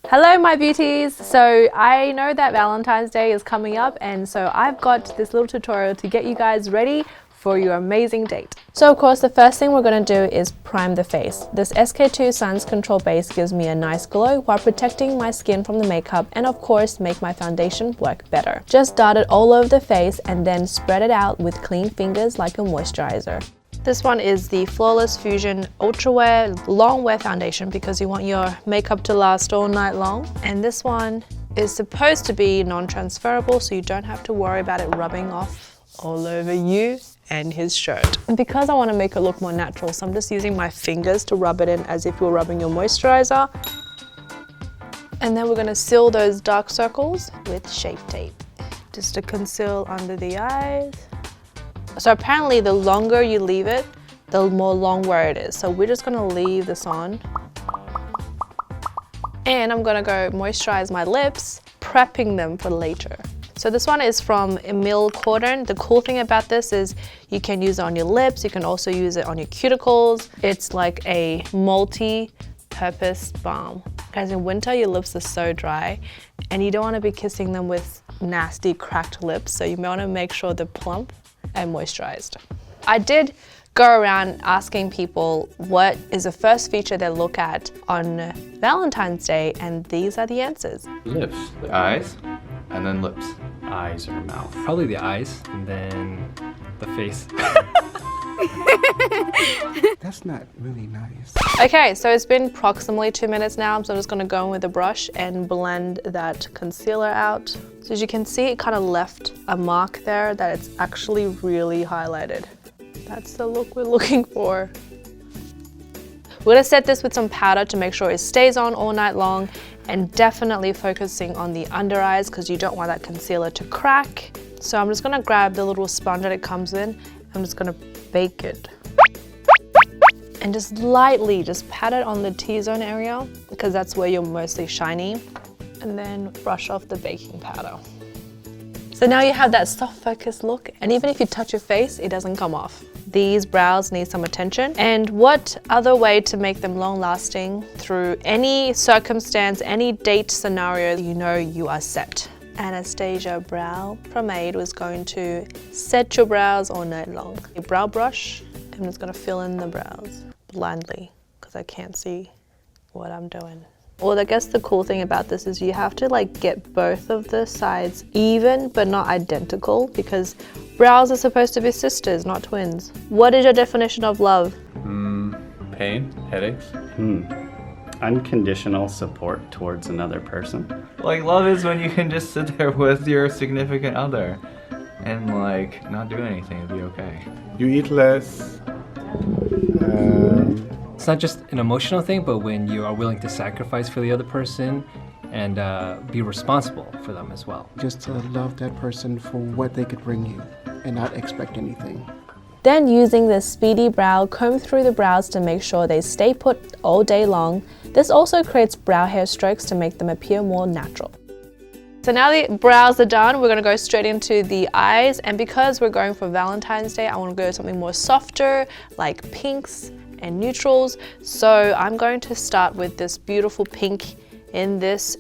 Hello my beauties! So I know that Valentine's Day is coming up, and so I've got this little tutorial to get you guys ready for your amazing date. So of course the first thing we're going to do is prime the face. This SK2 Suns Control Base gives me a nice glow while protecting my skin from the makeup and of course make my foundation work better. Just dot it all over the face and then spread it out with clean fingers like a moisturizer. This one is the Flawless Fusion Ultra Wear Long Wear Foundation because you want your makeup to last all night long. And this one is supposed to be non-transferable, so you don't have to worry about it rubbing off all over you and his shirt. And because I want to make it look more natural, so I'm just using my fingers to rub it in as if you're rubbing your moisturizer. And then we're going to seal those dark circles with Shape Tape just to conceal under the eyes. So apparently the longer you leave it, the more long wear it is. So we're just gonna leave this on. And I'm gonna go moisturize my lips, prepping them for later. So this one is from Emile Cordon. The cool thing about this is you can use it on your lips, you can also use it on your cuticles. It's like a multi-purpose balm. Guys, in winter your lips are so dry and you don't wanna be kissing them with nasty cracked lips, so you may wanna make sure they're plump and moisturized. I did go around asking people what is the first feature they look at on Valentine's Day, and these are the answers. Lips, the eyes, and then lips. Eyes or mouth. Probably the eyes, and then the face. That's not really nice. Okay, so it's been approximately 2 minutes now, so I'm just gonna go in with a brush and blend that concealer out. So as you can see, it kind of left a mark there that it's actually really highlighted. That's the look we're looking for. We're gonna set this with some powder to make sure it stays on all night long, and definitely focusing on the under eyes because you don't want that concealer to crack. So I'm just gonna grab the little sponge that it comes in. I'm just gonna bake it. And just lightly, just pat it on the T-zone area because that's where you're mostly shiny. And then brush off the baking powder. So now you have that soft focused look, and even if you touch your face, it doesn't come off. These brows need some attention. And what other way to make them long lasting through any circumstance, any date scenario, you know you are set. Anastasia Brow Pomade was going to set your brows all night long. A brow brush, I'm just gonna fill in the brows blindly because I can't see what I'm doing. Well, I guess the cool thing about this is you have to like get both of the sides even but not identical because brows are supposed to be sisters, not twins. What is your definition of love? Pain, headaches. Unconditional support towards another person. Like, love is when you can just sit there with your significant other and like not do anything and be okay. You eat less. It's not just an emotional thing, but when you are willing to sacrifice for the other person and be responsible for them as well. Just to love that person for what they could bring you and not expect anything. Then using this speedy brow, comb through the brows to make sure they stay put all day long. This also creates brow hair strokes to make them appear more natural. So now the brows are done, we're gonna go straight into the eyes, and because we're going for Valentine's Day, I wanna go something more softer, like pinks and neutrals. So I'm going to start with this beautiful pink in this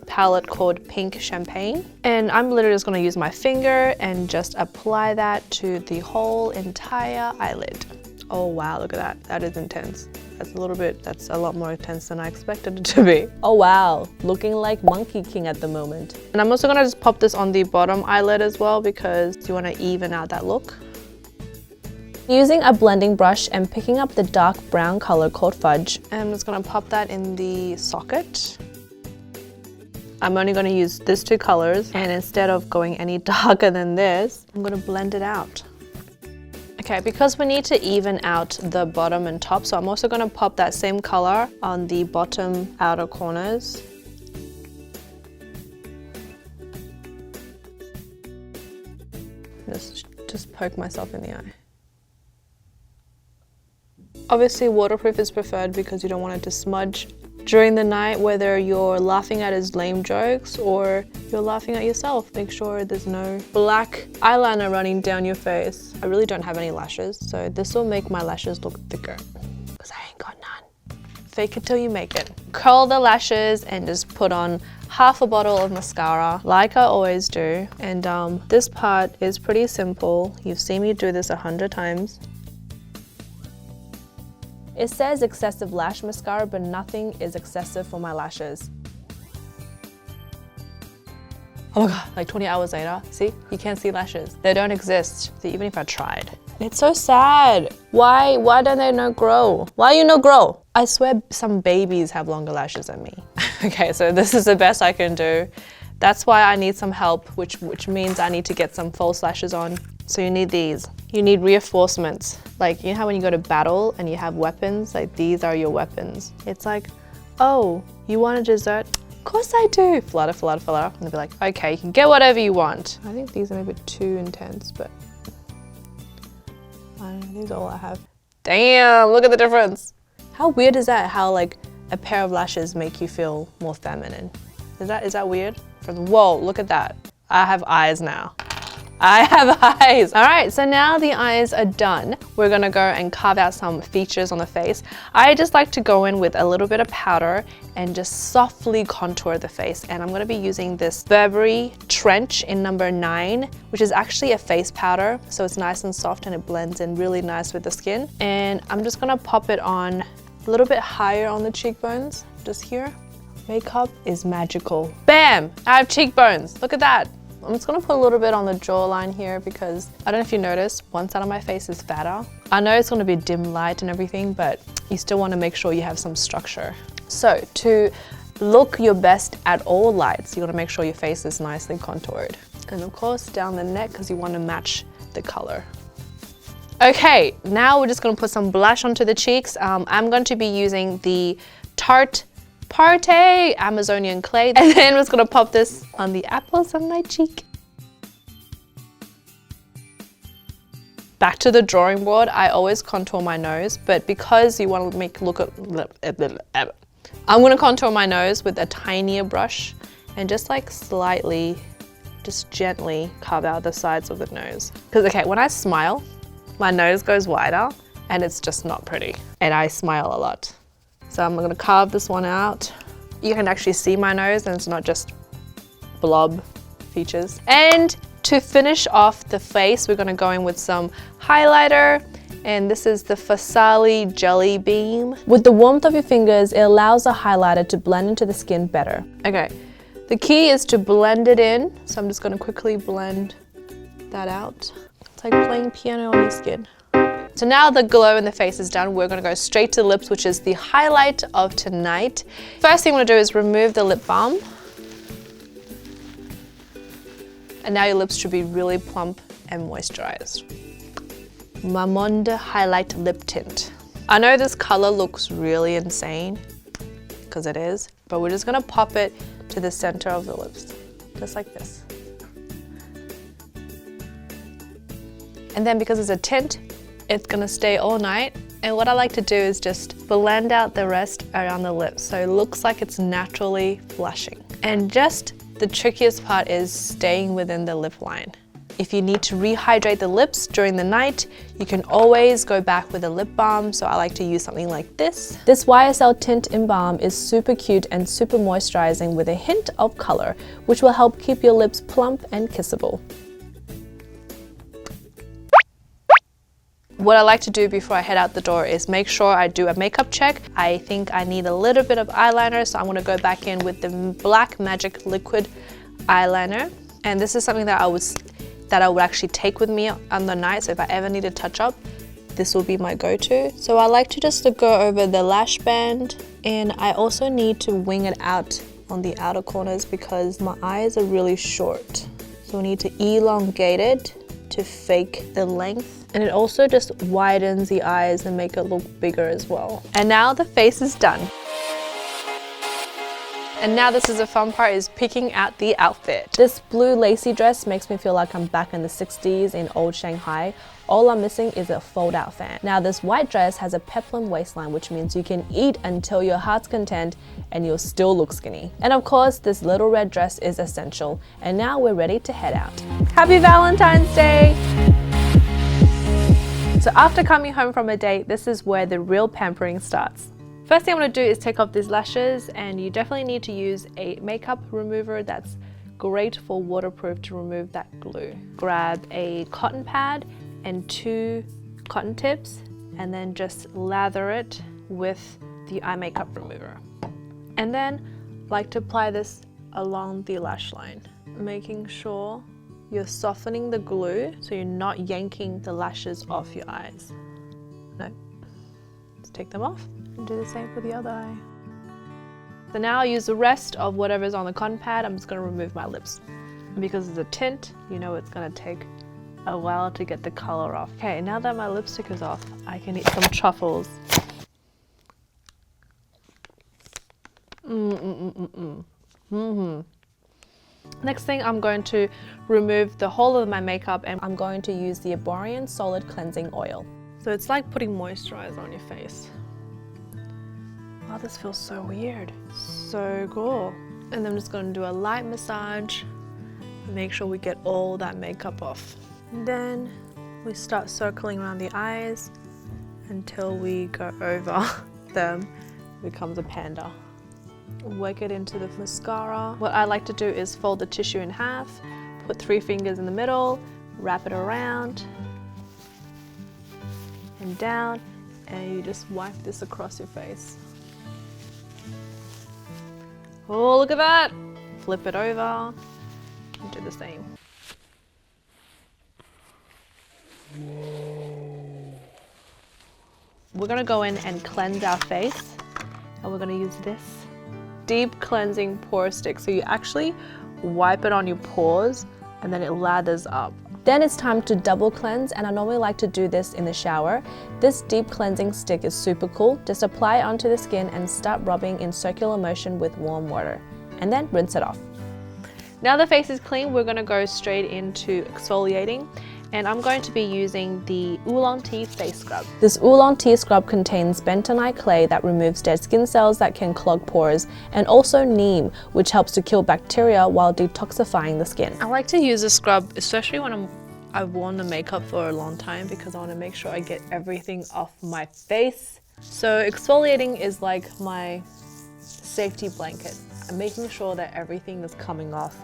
palette called Pink Champagne. And I'm literally just gonna use my finger and just apply that to the whole entire eyelid. Oh wow, look at that, that is intense. That's a lot more intense than I expected it to be. Oh wow, looking like Monkey King at the moment. And I'm also gonna just pop this on the bottom eyelid as well because you wanna even out that look. Using a blending brush and picking up the dark brown color called Fudge, and I'm just gonna pop that in the socket. I'm only gonna use these two colors, and instead of going any darker than this, I'm gonna blend it out. Okay, because we need to even out the bottom and top, so I'm also gonna pop that same color on the bottom outer corners. Just poke myself in the eye. Obviously waterproof is preferred because you don't want it to smudge during the night, whether you're laughing at his lame jokes or you're laughing at yourself. Make sure there's no black eyeliner running down your face. I really don't have any lashes, so this will make my lashes look thicker because I ain't got none. Fake it till you make it. Curl the lashes and just put on half a bottle of mascara like I always do. And this part is pretty simple. You've seen me do this 100 times. It says excessive lash mascara, but nothing is excessive for my lashes. Oh my god, like 20 hours later, see? You can't see lashes. They don't exist, even if I tried. It's so sad. Why don't they not grow? Why you not grow? I swear some babies have longer lashes than me. Okay, so this is the best I can do. That's why I need some help, which means I need to get some false lashes on. So you need these. You need reinforcements. Like, you know how when you go to battle and you have weapons? Like, these are your weapons. It's like, oh, you want a dessert? Of course I do. Flutter, flutter, flutter. And they'll be like, okay, you can get whatever you want. I think these are maybe too intense, but I don't know, these are all I have. Damn, look at the difference. How weird is that? How like a pair of lashes make you feel more feminine? Is that weird? Whoa, look at that. I have eyes now. I have eyes. All right, so now the eyes are done. We're gonna go and carve out some features on the face. I just like to go in with a little bit of powder and just softly contour the face. And I'm gonna be using this Burberry Trench in number 9, which is actually a face powder. So it's nice and soft and it blends in really nice with the skin. And I'm just gonna pop it on a little bit higher on the cheekbones, just here. Makeup is magical. Bam, I have cheekbones, look at that. I'm just gonna put a little bit on the jawline here because I don't know if you noticed, one side of my face is fatter. I know it's gonna be dim light and everything, but you still wanna make sure you have some structure. So to look your best at all lights, you gotta make sure your face is nicely contoured. And of course, down the neck because you wanna match the color. Okay, now we're just gonna put some blush onto the cheeks. I'm going to be using the Tarte Amazonian Clay, and then we're just gonna pop this on the apples of my cheek. Back to the drawing board, I always contour my nose, but because you want to make I'm gonna contour my nose with a tinier brush and just like slightly, just gently carve out the sides of the nose. Because okay, when I smile, my nose goes wider and it's just not pretty. And I smile a lot. So I'm gonna carve this one out. You can actually see my nose and it's not just blob features. And to finish off the face, we're gonna go in with some highlighter. And this is the Fasali Jelly Beam. With the warmth of your fingers, it allows the highlighter to blend into the skin better. Okay, the key is to blend it in. So I'm just gonna quickly blend that out. It's like playing piano on your skin. So now the glow in the face is done, we're gonna go straight to the lips, which is the highlight of tonight. First thing I'm gonna do is remove the lip balm. And now your lips should be really plump and moisturized. MAMONDE Highlight Lip Tint. I know this color looks really insane, because it is, but we're just gonna pop it to the center of the lips, just like this. And then because it's a tint, it's gonna stay all night. And what I like to do is just blend out the rest around the lips so it looks like it's naturally blushing. And just the trickiest part is staying within the lip line. If you need to rehydrate the lips during the night, you can always go back with a lip balm. So I like to use something like this. This YSL Tint-In-Balm is super cute and super moisturizing with a hint of color, which will help keep your lips plump and kissable. What I like to do before I head out the door is make sure I do a makeup check. I think I need a little bit of eyeliner, so I'm gonna go back in with the Black Magic Liquid eyeliner. And this is something that I would actually take with me on the night, so if I ever need to touch up, this will be my go-to. So I like to just go over the lash band, and I also need to wing it out on the outer corners because my eyes are really short. So we need to elongate it to fake the length. And it also just widens the eyes and make it look bigger as well. And now the face is done. And now this is the fun part, is picking out the outfit. This blue lacy dress makes me feel like I'm back in the 60s in old Shanghai. All I'm missing is a fold-out fan. Now this white dress has a peplum waistline, which means you can eat until your heart's content and you'll still look skinny. And of course, this little red dress is essential. And now we're ready to head out. Happy Valentine's Day! So after coming home from a date, this is where the real pampering starts. First thing I'm going to do is take off these lashes, and you definitely need to use a makeup remover that's great for waterproof to remove that glue. Grab a cotton pad and 2 cotton tips, and then just lather it with the eye makeup remover. And then like to apply this along the lash line, making sure you're softening the glue so you're not yanking the lashes off your eyes. No, let's take them off and do the same for the other eye. So now I'll use the rest of whatever's on the cotton pad. I'm just going to remove my lips. And because it's a tint, you know it's going to take a while to get the color off. Okay, now that my lipstick is off, I can eat some truffles. Next thing, I'm going to remove the whole of my makeup, and I'm going to use the Erborian Solid Cleansing Oil. So it's like putting moisturizer on your face. Wow, this feels so weird. So cool. And then I'm just going to do a light massage and make sure we get all that makeup off. And then we start circling around the eyes until we go over them. It becomes a panda. Work it into the mascara. What I like to do is fold the tissue in half, put 3 fingers in the middle, wrap it around and down, and you just wipe this across your face. Oh, look at that! Flip it over and do the same. We're gonna go in and cleanse our face, and we're gonna use this deep cleansing pore stick. So you actually wipe it on your pores and then it lathers up. Then it's time to double cleanse, and I normally like to do this in the shower. This deep cleansing stick is super cool. Just apply it onto the skin and start rubbing in circular motion with warm water, and then rinse it off. Now the face is clean, we're gonna go straight into exfoliating. And I'm going to be using the Oolong Tea Face Scrub. This Oolong Tea Scrub contains bentonite clay that removes dead skin cells that can clog pores, and also neem, which helps to kill bacteria while detoxifying the skin. I like to use a scrub, especially when I've worn the makeup for a long time, because I want to make sure I get everything off my face. So exfoliating is like my safety blanket. I'm making sure that everything is coming off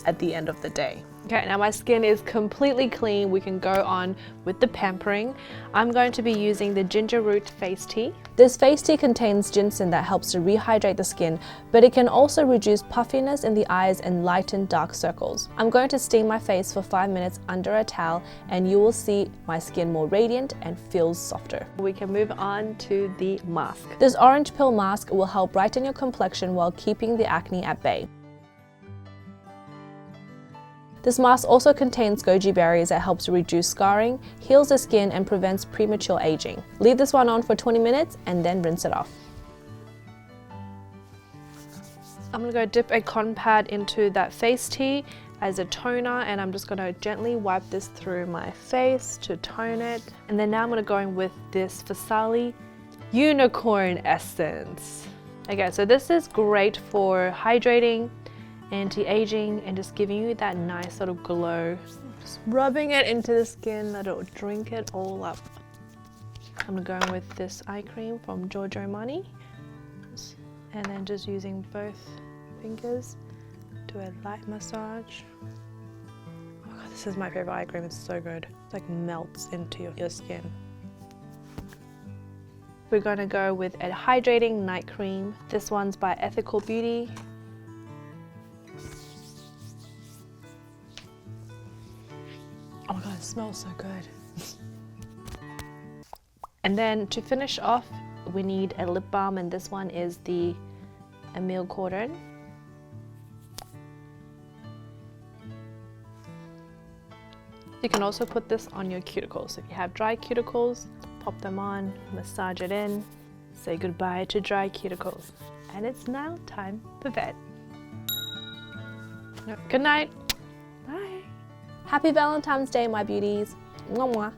at the end of the day. Okay, now my skin is completely clean. We can go on with the pampering. I'm going to be using the ginger root face tea. This face tea contains ginseng that helps to rehydrate the skin, but it can also reduce puffiness in the eyes and lighten dark circles. I'm going to steam my face for 5 minutes under a towel, and you will see my skin more radiant and feels softer. We can move on to the mask. This orange peel mask will help brighten your complexion while keeping the acne at bay. This mask also contains goji berries that helps reduce scarring, heals the skin, and prevents premature aging. Leave this one on for 20 minutes and then rinse it off. I'm gonna go dip a cotton pad into that face tea as a toner, and I'm just gonna gently wipe this through my face to tone it. And then now I'm gonna go in with this Farsali Unicorn Essence. Okay, so this is great for hydrating, anti-aging, and just giving you that nice sort of glow. Just rubbing it into the skin, let it drink it all up. I'm going with this eye cream from Giorgio, and then just using both fingers, do a light massage. Oh God, this is my favorite eye cream, it's so good. It's like melts into your skin. We're going to go with a hydrating night cream. This one's by Ethical Beauty. Oh my God, it smells so good. And then to finish off, we need a lip balm, and this one is the Emile Cordon. You can also put this on your cuticles. If you have dry cuticles, pop them on, massage it in, say goodbye to dry cuticles. And it's now time for bed. Good night. Bye. Happy Valentine's Day, my beauties. Mwah, mwah.